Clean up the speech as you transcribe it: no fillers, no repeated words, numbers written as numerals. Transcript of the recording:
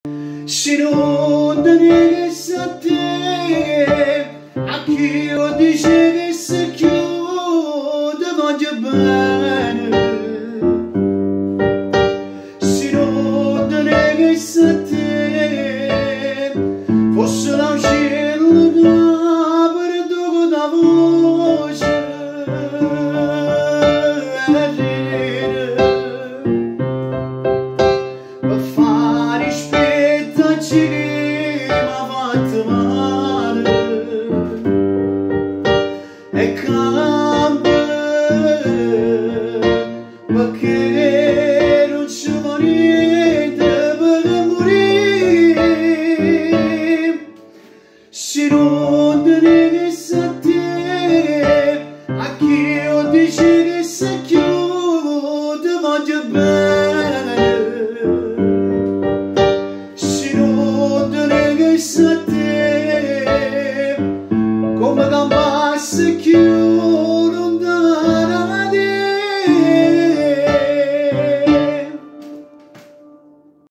Si non te a chi io dice se chiude voglio bene. Si non te fosse la scelta per dopo da voce per fare spettaci e cambia perché non ci va niente per morire. Se non tenesse a te a chi io dice che se chiude voglio bene. Se non tenesse a te come gambassi chiude